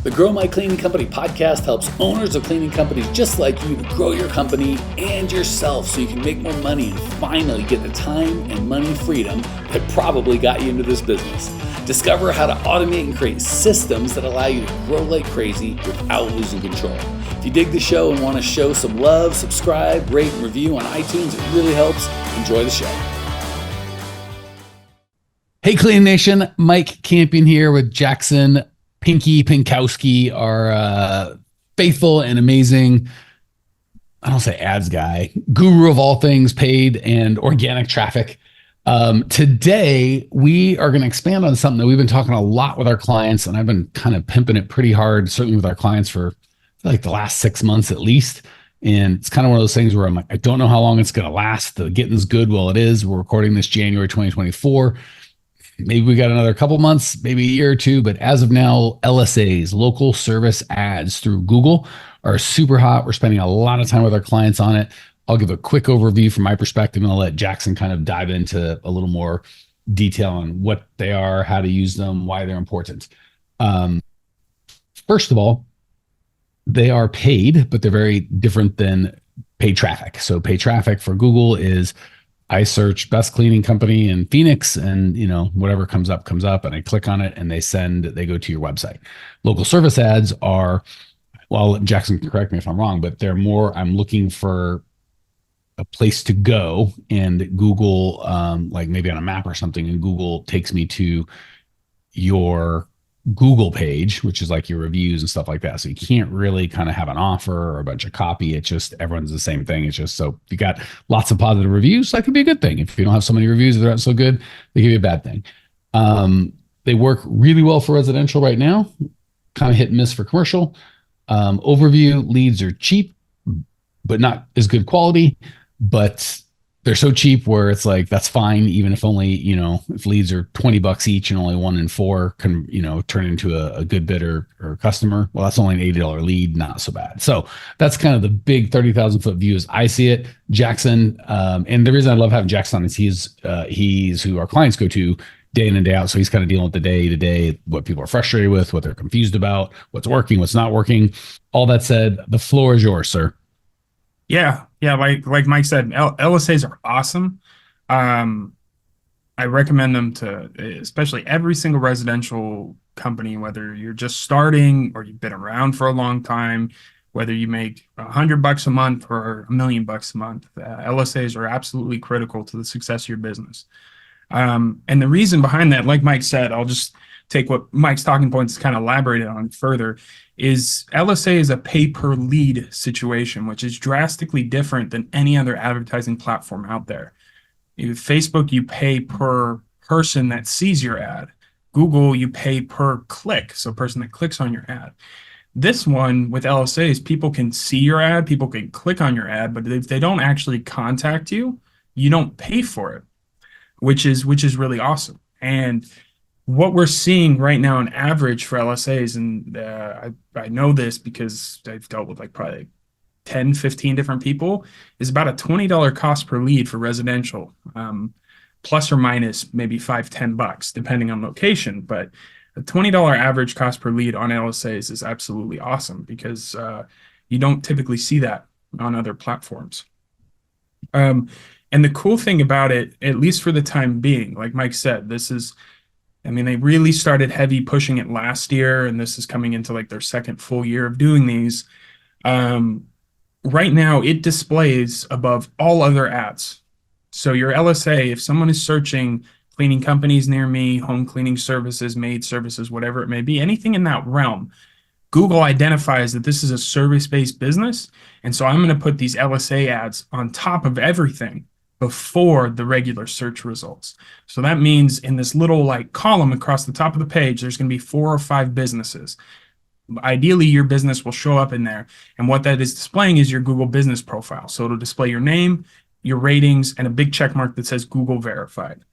The Grow My Cleaning Company podcast helps owners of cleaning companies just like you to grow your company and yourself so you can make more money and finally get the time and money freedom that probably got you into this business. Discover how to automate and create systems that allow you to grow like crazy without losing control. If you dig the show and want to show some love, subscribe, rate, and review on iTunes. It really helps. Enjoy the show. Hey, Cleaning Nation. Mike Campion here with Jackson Pinkoski, our faithful and amazing, I don't say ads guy, guru of all things paid and organic traffic. Today, we are going to expand on something that we've been talking a lot with our clients, and I've been kind of pimping it pretty hard, certainly with our clients for like the last 6 months at least. And it's kind of one of those things where I'm like, I don't know how long it's going to last. The getting's good while it is. We're recording this January 2024. Maybe we got another couple months, maybe a year or two, but as of now, LSAs, local service ads through Google, are super hot. We're spending a lot of time with our clients on it. I'll give a quick overview from my perspective, and I'll let Jackson kind of dive into a little more detail on what they are, how to use them, why they're important. First of all, they are paid, but they're very different than paid traffic. So paid traffic for Google is I search best cleaning company in Phoenix, and whatever comes up, and I click on it and they go to your website. Local service ads are, well, Jackson can correct me if I'm wrong, but they're more, I'm looking for a place to go, and Google, like maybe on a map or something, and Google takes me to your Google page, which is like your reviews and stuff like that. So you can't really kind of have an offer or a bunch of copy. It's just everyone's the same thing. It's just, so if you got lots of positive reviews, that could be a good thing. If you don't have so many reviews, they're not so good, they give you a bad thing. They work really well for residential right now, kind of hit and miss for commercial. Overview leads are cheap, but not as good quality, but they're so cheap where it's like, that's fine. Even if only, if leads are $20 each and only 1 in 4 can, turn into a good bidder or customer. Well, that's only an $80 lead, not so bad. So that's kind of the big 30,000 foot view as I see it. Jackson, and the reason I love having Jackson on is he's who our clients go to day in and day out. So he's kind of dealing with the day to day, what people are frustrated with, what they're confused about, what's working, what's not working. All that said, the floor is yours, sir. Yeah. Like Mike said, LSAs are awesome. I recommend them to, especially every single residential company, whether you're just starting or you've been around for a long time, whether you make $100 a month or $1 million a month. LSAs are absolutely critical to the success of your business. And the reason behind that, like Mike said, I'll just take what Mike's talking points kind of elaborated on further, is LSA is a pay per lead situation, which is drastically different than any other advertising platform out there. With Facebook, you pay per person that sees your ad. Google, you pay per click, so person that clicks on your ad. This one with LSAs, people can see your ad, people can click on your ad, but if they don't actually contact you, you don't pay for it, which is really awesome. And what we're seeing right now on average for LSAs, and I know this because I've dealt with like probably 10, 15 different people, is about a $20 cost per lead for residential, plus or minus maybe $5, $10, depending on location. But a $20 average cost per lead on LSAs is absolutely awesome because you don't typically see that on other platforms. And the cool thing about it, at least for the time being, like Mike said, they really started heavy pushing it last year, and this is coming into like their second full year of doing these. Right now, it displays above all other ads. So your LSA, if someone is searching cleaning companies near me, home cleaning services, maid services, whatever it may be, anything in that realm, Google identifies that this is a service-based business. And so I'm going to put these LSA ads on top of everything before the regular search results. So that means in this little like column across the top of the page, there's going to be 4 or 5 businesses. Ideally, your business will show up in there. And what that is displaying is your Google business profile. So it'll display your name, your ratings, and a big check mark that says Google verified.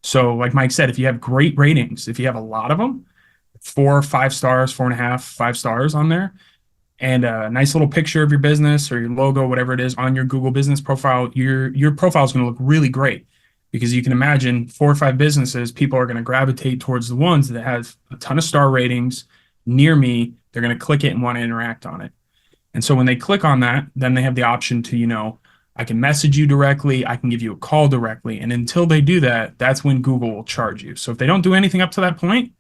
So like Mike said, if you have great ratings, if you have a lot of them, 4 or 5 stars, 4.5, 5 stars on there, and a nice little picture of your business or your logo, whatever it is, on your Google business profile, your profile is going to look really great, because you can imagine 4 or 5 businesses, people are going to gravitate towards the ones that have a ton of star ratings, near me, they're going to click it and want to interact on it. And so when they click on that, then they have the option to, I can message you directly, I can give you a call directly. And until they do that, that's when Google will charge you. So if they don't do anything up to that point,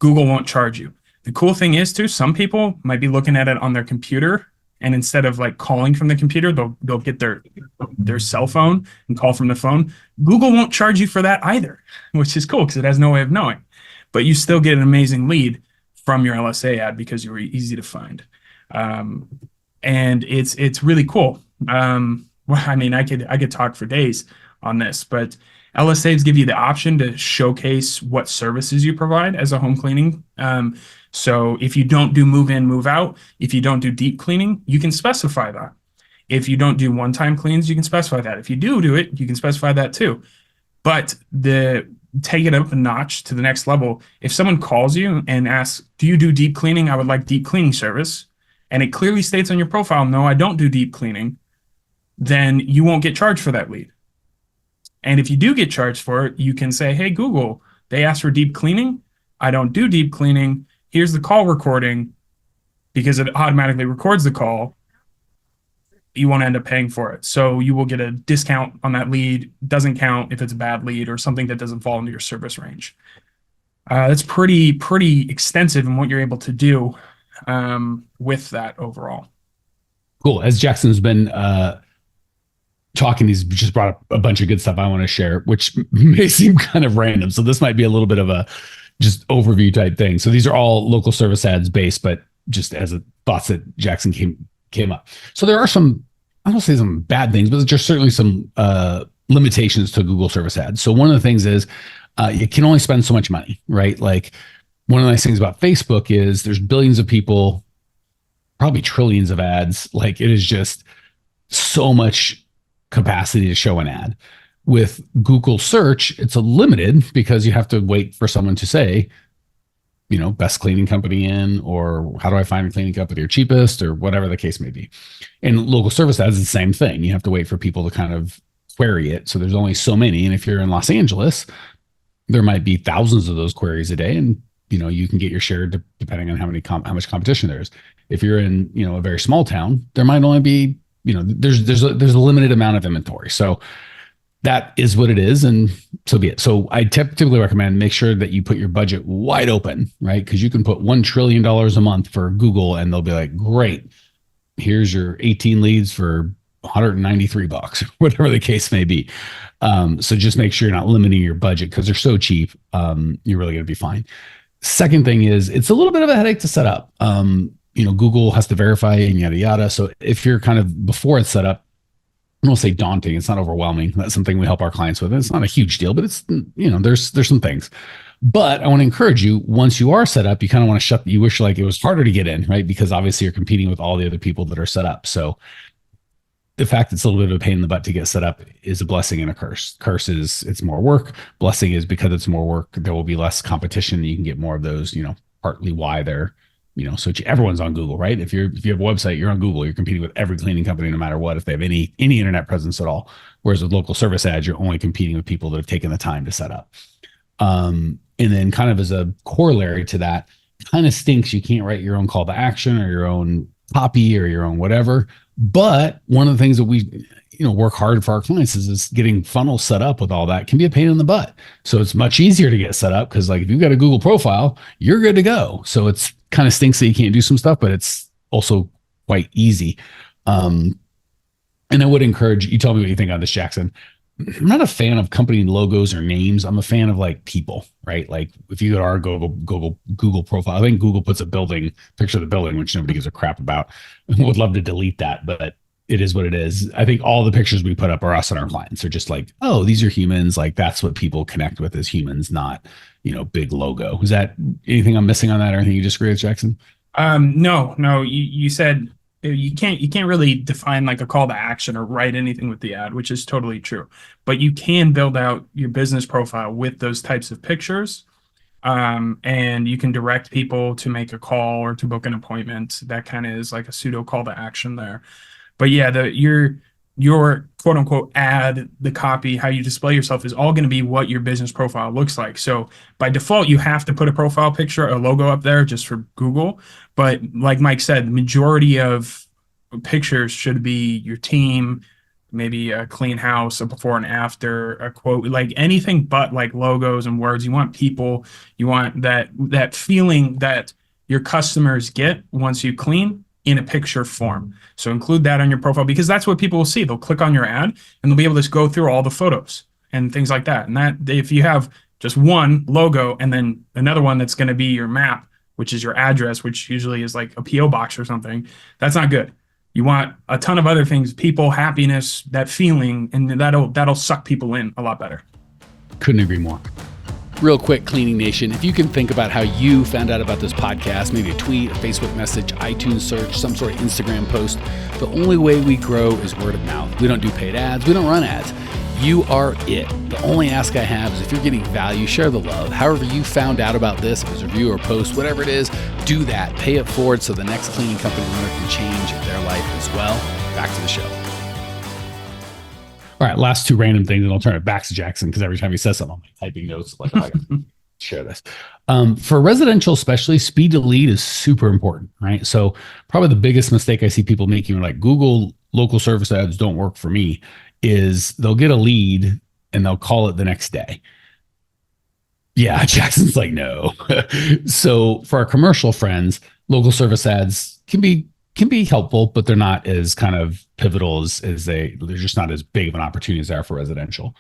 Google won't charge you. The cool thing is too, some people might be looking at it on their computer, and instead of like calling from the computer, they'll get their cell phone and call from the phone. Google won't charge you for that either, which is cool because it has no way of knowing. But you still get an amazing lead from your LSA ad because you were easy to find. Um, and it's really cool. Well, I mean, I could talk for days on this, but LSAs give you the option to showcase what services you provide as a home cleaning. So if you don't do move in, move out, if you don't do deep cleaning, you can specify that. If you don't do one-time cleans, you can specify that. If you do it, you can specify that too. But take it up a notch to the next level. If someone calls you and asks, "Do you do deep cleaning? I would like deep cleaning service," and it clearly states on your profile, "No, I don't do deep cleaning," then you won't get charged for that lead. And if you do get charged for it, you can say, "Hey, Google, they asked for deep cleaning. I don't do deep cleaning. Here's the call recording," because it automatically records the call. You won't end up paying for it. So you will get a discount on that lead. Doesn't count if it's a bad lead or something that doesn't fall into your service range. That's pretty extensive in what you're able to do with that overall. Cool. As Jackson's been talking, he's just brought up a bunch of good stuff I want to share, which may seem kind of random. So this might be a little bit of a just overview type thing. So these are all local service ads based, but just as a thoughts that Jackson came up. So there are some, I don't say some bad things, but there's certainly some limitations to Google service ads. So one of the things is you can only spend so much money, right? Like one of the nice things about Facebook is there's billions of people, probably trillions of ads. Like it is just so much capacity to show an ad. With Google search, it's a limited because you have to wait for someone to say, best cleaning company in, or how do I find a cleaning company or cheapest, or whatever the case may be. And local service ads is the same thing. You have to wait for people to kind of query it. So there's only so many. And if you're in Los Angeles, there might be thousands of those queries a day. And, you can get your share depending on how much competition there is. If you're in, a very small town, there might only be, there's a limited amount of inventory. So that is what it is, and so be it. So I typically recommend make sure that you put your budget wide open, right? Because you can put $1 trillion a month for Google, and they'll be like, "Great, here's your 18 leads for $193, whatever the case may be." So just make sure you're not limiting your budget because they're so cheap. You're really going to be fine. Second thing is it's a little bit of a headache to set up. Google has to verify and yada yada. So if you're kind of before it's set up, I don't say daunting. It's not overwhelming. That's something we help our clients with. It's not a huge deal, but it's, there's some things. But I want to encourage you, once you are set up, you kind of want to you wish like it was harder to get in, right? Because obviously you're competing with all the other people that are set up. So the fact it's a little bit of a pain in the butt to get set up is a blessing and a curse. Curse is it's more work. Blessing is because it's more work, there will be less competition. You can get more of those, partly why they're, so everyone's on Google, right? If you have a website, you're on Google, you're competing with every cleaning company, no matter what, if they have any internet presence at all. Whereas with local service ads, you're only competing with people that have taken the time to set up. And then kind of as a corollary to that, kind of stinks. You can't write your own call to action or your own copy or your own whatever. But one of the things that we, work hard for our clients is getting funnels set up with all that can be a pain in the butt. So it's much easier to get set up because like if you've got a Google profile, you're good to go. So it's kind of stinks that you can't do some stuff, but it's also quite easy. And I would encourage you, tell me what you think on this, Jackson. I'm not a fan of company logos or names. I'm a fan of like people, right? Like if you go to our Google profile, I think Google puts a picture of the building, which nobody gives a crap about. Would love to delete that, but it is what it is. I think all the pictures we put up are us and our clients. They're just like, oh, these are humans. Like that's what people connect with as humans, not, big logo. Is that anything I'm missing on that or anything you disagree with, Jackson? No. You said you can't really define like a call to action or write anything with the ad, which is totally true. But you can build out your business profile with those types of pictures. And you can direct people to make a call or to book an appointment. That kind of is like a pseudo call to action there. But yeah, your quote unquote ad, the copy, how you display yourself is all going to be what your business profile looks like. So by default, you have to put a profile picture, a logo up there just for Google. But like Mike said, the majority of pictures should be your team, maybe a clean house, a before and after, a quote, like anything but like logos and words. You want people, you want that feeling that your customers get once you clean in a picture form. So include that on your profile because that's what people will see. They'll click on your ad and they'll be able to go through all the photos and things like that. And that if you have just one logo and then another one that's going to be your map, which is your address, which usually is like a PO box or something, that's not good. You want a ton of other things, people, happiness, that feeling, and that'll suck people in a lot better. Couldn't agree more. Real quick, Cleaning Nation, if you can think about how you found out about this podcast, maybe a tweet, a Facebook message, iTunes search, some sort of Instagram post, the only way we grow is word of mouth. We don't do paid ads. We don't run ads. You are it. The only ask I have is if you're getting value, share the love. However you found out about this, if it's a review or post, whatever it is, do that. Pay it forward so the next cleaning company owner can change their life as well. Back to the show. All right, last two random things, and I'll turn it back to Jackson because every time he says something, I'm like typing notes. Like, I can share this. For residential, especially, speed to lead is super important, right? So probably the biggest mistake I see people making, like Google local service ads don't work for me, is they'll get a lead and they'll call it the next day. Yeah, Jackson's like, no. So for our commercial friends, local service ads can be helpful, but they're not as kind of pivotal as they're just not as big of an opportunity as they are for residential.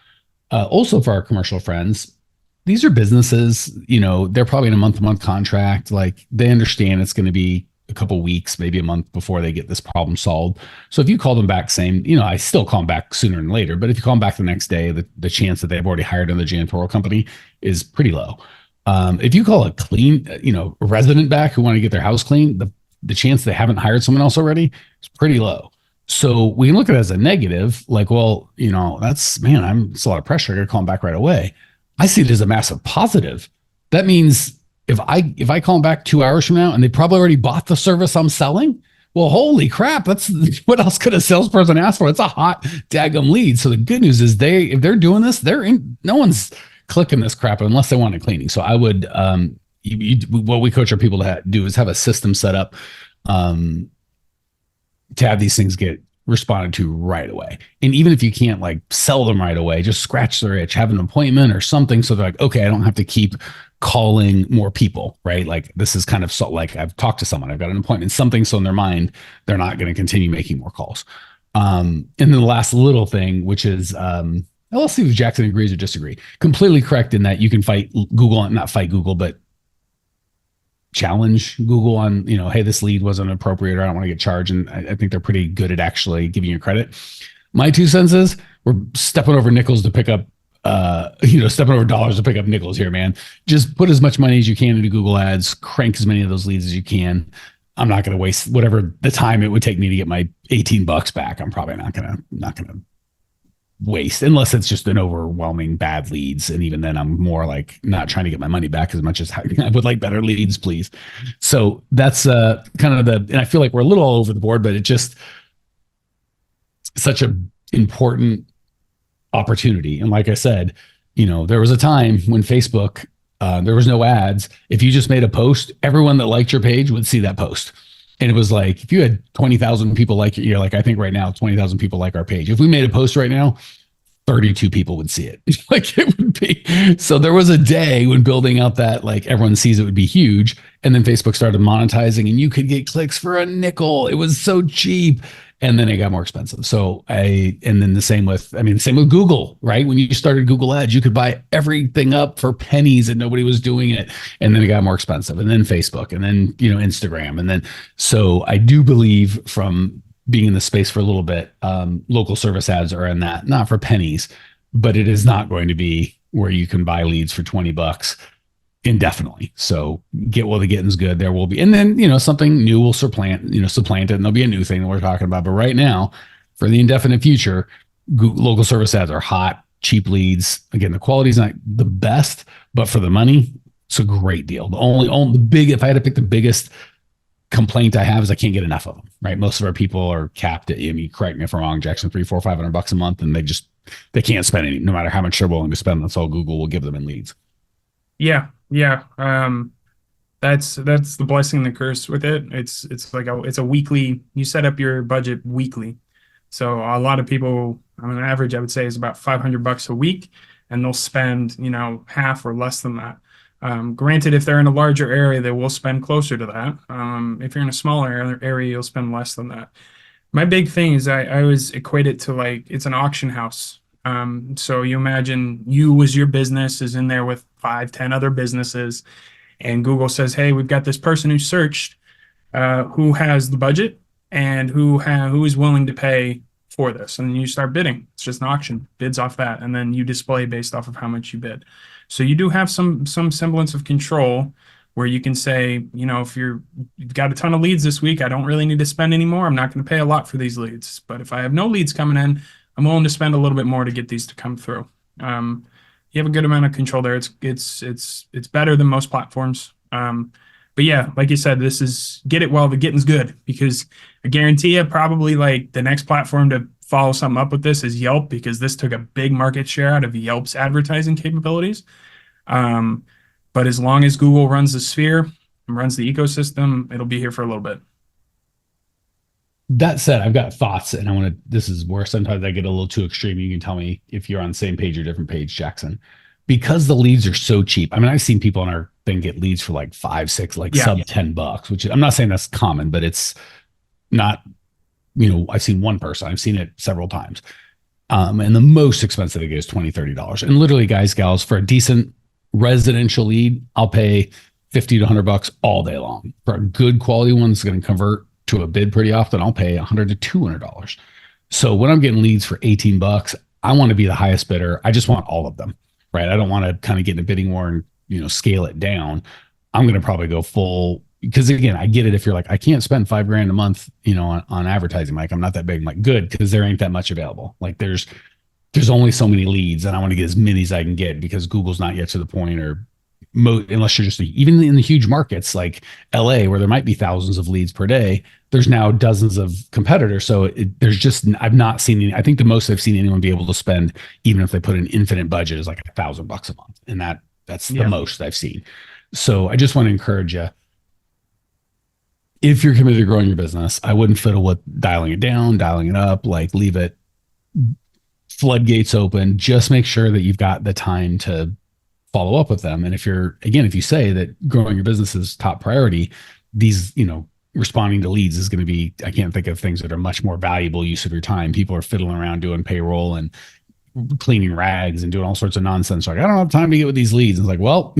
Also for our commercial friends, these are businesses, they're probably in a month-to-month contract. Like they understand it's going to be a couple weeks, maybe a month before they get this problem solved. So if you call them back saying, I still call them back sooner than later, but if you call them back the next day, the chance that they've already hired another janitorial company is pretty low. If you call a clean, resident back who want to get their house clean, the chance they haven't hired someone else already is pretty low. So we can look at it as a negative, like, well, it's a lot of pressure. I got to call them back right away. I see it as a massive positive. That means if I call them back 2 hours from now and they probably already bought the service I'm selling, well, holy crap, that's what else could a salesperson ask for? It's a hot daggum lead. So the good news is if they're doing this, no one's clicking this crap unless they want it cleaning. So I would, what we coach our people to do is have a system set up to have these things get responded to right away. And even if you can't like sell them right away, just scratch their itch, have an appointment or something. So they're like, okay, I don't have to keep calling more people, right? Like this is kind of like I've talked to someone, I've got an appointment, something. So in their mind, they're not going to continue making more calls. And then the last little thing, which is, let's see if Jackson agrees or disagree. Completely correct in that you can fight Google, not fight Google, but challenge Google on, hey, this lead wasn't appropriate or I don't want to get charged. And I think they're pretty good at actually giving you credit. My 2 cents is we're stepping over nickels to pick up, stepping over dollars to pick up nickels here, man. Just put as much money as you can into Google ads, crank as many of those leads as you can. I'm not going to waste whatever the time it would take me to get my $18 back. I'm probably not going to waste unless it's just an overwhelming bad leads. And even then I'm more like not trying to get my money back as much as I would like better leads, please. So that's kind of and I feel like we're a little all over the board, but it just such an important opportunity. And like I said, there was a time when Facebook, there was no ads. If you just made a post, everyone that liked your page would see that post. And it was like, if you had 20,000 people like you're like, I think right now, 20,000 people like our page. If we made a post right now, 32 people would see it. Like it would be. So there was a day when building out that, like everyone sees it would be huge. And then Facebook started monetizing and you could get clicks for a nickel. It was so cheap. And then it got more expensive. So and then the same with Google, right? When you started Google ads, you could buy everything up for pennies and nobody was doing it. And then it got more expensive. And then Facebook and then, Instagram. And then, so I do believe from being in the space for a little bit, local service ads are in that, not for pennies, but it is not going to be where you can buy leads for $20 indefinitely. So get while the getting's good. There will be, and then, something new will supplant it, and there'll be a new thing that we're talking about. But right now, for the indefinite future, local service ads are hot, cheap leads. Again, the quality is not the best, but for the money, it's a great deal. If I had to pick the biggest complaint I have is I can't get enough of them, right? Most of our people are capped at, I mean, correct me if I'm wrong, Jackson, 300, 400, 500 bucks a month, and they can't spend any, no matter how much they're willing to spend. That's all Google will give them in leads. Yeah, yeah. That's the blessing and the curse with it. It's like it's a weekly. You set up your budget weekly. So a lot of people, on average, I would say is about 500 bucks a week, and they'll spend, half or less than that. Granted, if they're in a larger area, they will spend closer to that. If you're in a smaller area, you'll spend less than that. My big thing is I always equate it to like it's an auction house. So you imagine you as your business is in there with 5, 10 other businesses, and Google says, "Hey, we've got this person who searched, who has the budget and who is willing to pay for this," and you start bidding. It's just an auction, bids off that, and then you display based off of how much you bid. So you do have some semblance of control where you can say, if you've got a ton of leads this week, I don't really need to spend any more. I'm not going to pay a lot for these leads. But if I have no leads coming in, I'm willing to spend a little bit more to get these to come through. You have a good amount of control there. It's better than most platforms. But yeah, like you said, this is get it while the getting's good, because I guarantee you probably like the next platform to follow something up with this is Yelp, because this took a big market share out of Yelp's advertising capabilities. But as long as Google runs the sphere and runs the ecosystem, it'll be here for a little bit. That said, I've got thoughts, and this is where sometimes I get a little too extreme. You can tell me if you're on the same page or different page, Jackson. Because the leads are so cheap. I mean, I've seen people on our thing get leads for like 5, 6, like sub $10, which I'm not saying that's common, but it's not, I've seen one person, I've seen it several times. And the most expensive they get is $20, $30. And literally, guys, gals, for a decent residential lead, I'll pay 50 to $100 all day long. For a good quality one that's going to convert to a bid pretty often, I'll pay $100 to $200. So when I'm getting leads for $18, I want to be the highest bidder. I just want all of them, right? I don't want to kind of get in a bidding war and, scale it down. I'm going to probably go full, because again, I get it. If you're like, I can't spend $5,000 a month, on advertising, Mike, I'm not that big. I'm like, good, because there ain't that much available. Like there's only so many leads, and I want to get as many as I can get, because Google's not yet to the point, or unless you're just even in the huge markets like LA, where there might be thousands of leads per day, there's now dozens of competitors. So I've not seen any. I think the most I've seen anyone be able to spend, even if they put an infinite budget, is like $1,000 a month, and that's the most I've seen. So I just want to encourage you, if you're committed to growing your business, I wouldn't fiddle with dialing it down, dialing it up. Like, leave it floodgates open. Just make sure that you've got the time to follow up with them. And if you say that growing your business is top priority, these, responding to leads is going to be, I can't think of things that are much more valuable use of your time. People are fiddling around doing payroll and cleaning rags and doing all sorts of nonsense. Like, I don't have time to get with these leads. And it's like, well,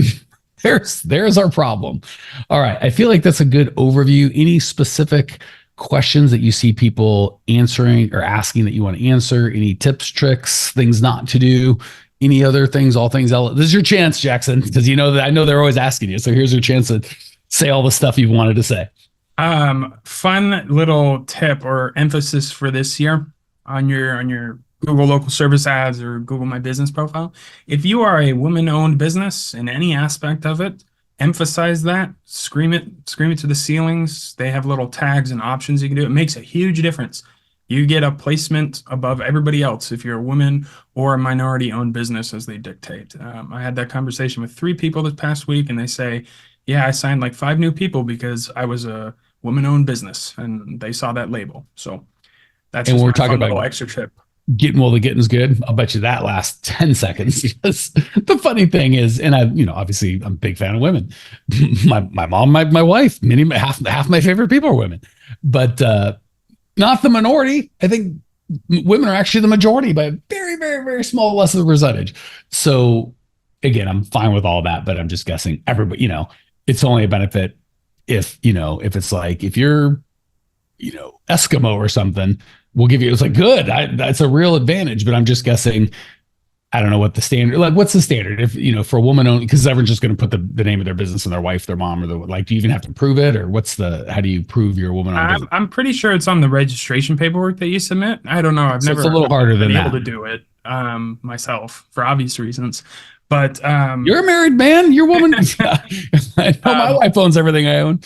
there's our problem. All right. I feel like that's a good overview. Any specific questions that you see people answering or asking that you want to answer? Any tips, tricks, things not to do? Any other things, all things? This is your chance, Jackson, because I know they're always asking you. So here's your chance to say all the stuff you've wanted to say. Fun little tip or emphasis for this year on your Google local service ads or Google My Business profile. If you are a woman-owned business in any aspect of it, emphasize that, scream it to the ceilings. They have little tags and options you can do. It makes a huge difference. You get a placement above everybody else if you're a woman or a minority-owned business, as they dictate. I had that conversation with 3 people this past week, and they say, yeah, I signed like 5 new people because I was a woman-owned business, and they saw that label. So that's and just we're my talking fun about little extra tip. The getting's good. I'll bet you that lasts 10 seconds. Because the funny thing is, and obviously I'm a big fan of women. my mom, my wife, half my favorite people are women, but not the minority. I think women are actually the majority by a very, very, very small, less of a percentage. So again, I'm fine with all that, but I'm just guessing everybody, it's only a benefit if it's like, if you're, Eskimo or something, we'll give you, it's like, good. That's a real advantage, but I'm just guessing. I don't know what the standard, like, what's the standard if, for a woman only, because everyone's just going to put the name of their business and their wife, their mom, or do you even have to prove it, or how do you prove you're a woman owned business? I'm pretty sure it's on the registration paperwork that you submit. I don't know. It's a little harder than that. Able to do it myself for obvious reasons, but you're a married man, you're a woman. I know my wife owns everything I own.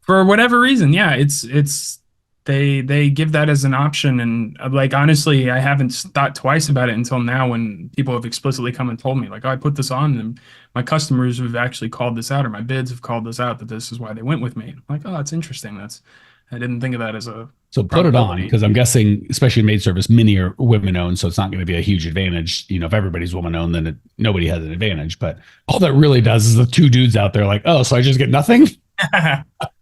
For whatever reason, yeah, it's they give that as an option, and like honestly, I haven't thought twice about it until now when people have explicitly come and told me like, oh, I put this on, and my customers have actually called this out, or my bids have called this out that this is why they went with me. I'm like, oh, that's interesting. That's I didn't think of that as a So put it on, probability. because I'm guessing, especially in maid service, many are women owned, so it's not going to be a huge advantage. If everybody's woman owned, then nobody has an advantage. But all that really does is the two dudes out there like, oh, so I just get nothing.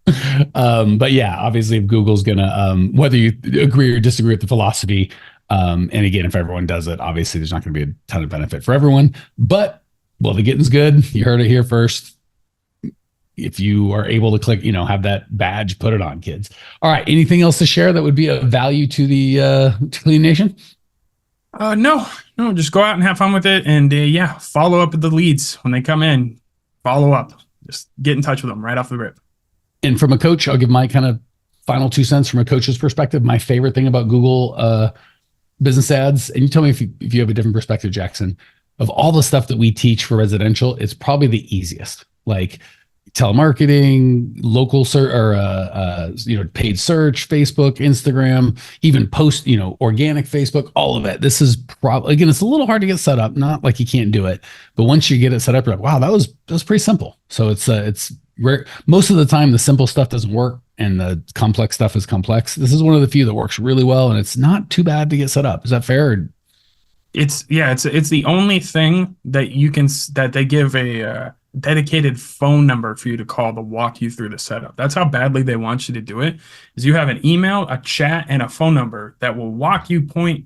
But yeah, obviously, if Google's gonna, whether you agree or disagree with the philosophy, and again, if everyone does it, obviously there's not going to be a ton of benefit for everyone. But well, the getting's good. You heard it here first. If you are able to click, have that badge, put it on, kids. All right. Anything else to share that would be of value to the to Clean Nation? No, just go out and have fun with it, and yeah, follow up with the leads when they come in. Follow up. Just get in touch with them right off the rip. And from a coach, I'll give my kind of final 2 cents from a coach's perspective. My favorite thing about Google business ads, and you tell me if you have a different perspective, Jackson, of all the stuff that we teach for residential, it's probably the easiest. Like telemarketing, local search, or paid search, Facebook, Instagram, even post, organic Facebook, all of it. This is probably, again, it's a little hard to get set up. Not like you can't do it, but once you get it set up, you're like, wow, that was pretty simple. So it's rare. Most of the time, the simple stuff doesn't work, and the complex stuff is complex. This is one of the few that works really well, and it's not too bad to get set up. Is that fair? Or? It's the only thing that they give a dedicated phone number for you to call to walk you through the setup. That's how badly they want you to do it. Is you have an email, a chat, and a phone number that will walk you point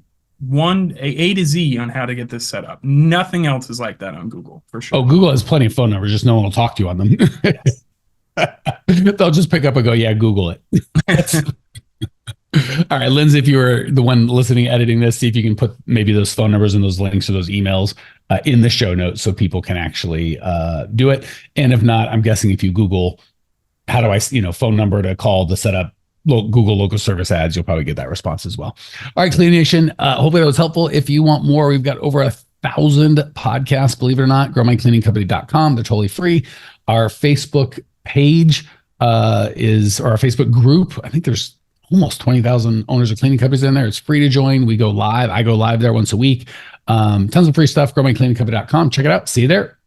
A to Z on how to get this set up. Nothing else is like that on Google, for sure. Oh, Google has plenty of phone numbers, just no one will talk to you on them. They'll just pick up and go, yeah, Google it. All right, Lindsay, if you were the one listening, editing this, see if you can put maybe those phone numbers and those links or those emails in the show notes so people can actually do it. And if not, I'm guessing if you Google, how do I, phone number to call to set up Google local service ads, you'll probably get that response as well. All right, Clean Nation, hopefully that was helpful. If you want more, we've got over 1,000 podcasts, believe it or not, growmycleaningcompany.com. They're totally free. Our Facebook page or our Facebook group, I think there's almost 20,000 owners of cleaning companies in there. It's free to join. We go live. I go live there once a week. Tons of free stuff. growmycleaningcompany.com. Check it out. See you there.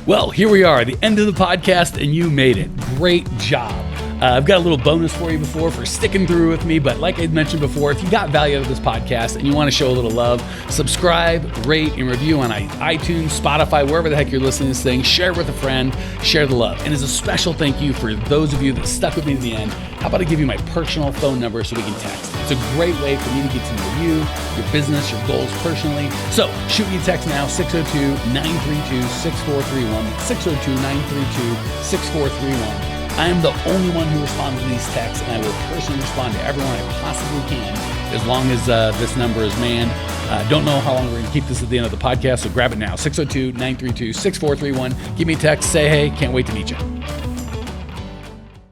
Well, here we are, the end of the podcast, and you made it. Great job. I've got a little bonus for you for sticking through with me. But like I mentioned before, if you got value out of this podcast and you want to show a little love, subscribe, rate, and review on iTunes, Spotify, wherever the heck you're listening to this thing. Share it with a friend. Share the love. And as a special thank you for those of you that stuck with me to the end, how about I give you my personal phone number so we can text? It's a great way for me to get to know you, your business, your goals personally. So shoot me a text now, 602-932-6431, 602-932-6431. I am the only one who responds to these texts, and I will personally respond to everyone I possibly can as long as this number is manned. Don't know how long we're going to keep this at the end of the podcast, so grab it now, 602-932-6431. Give me a text, say hey, can't wait to meet you.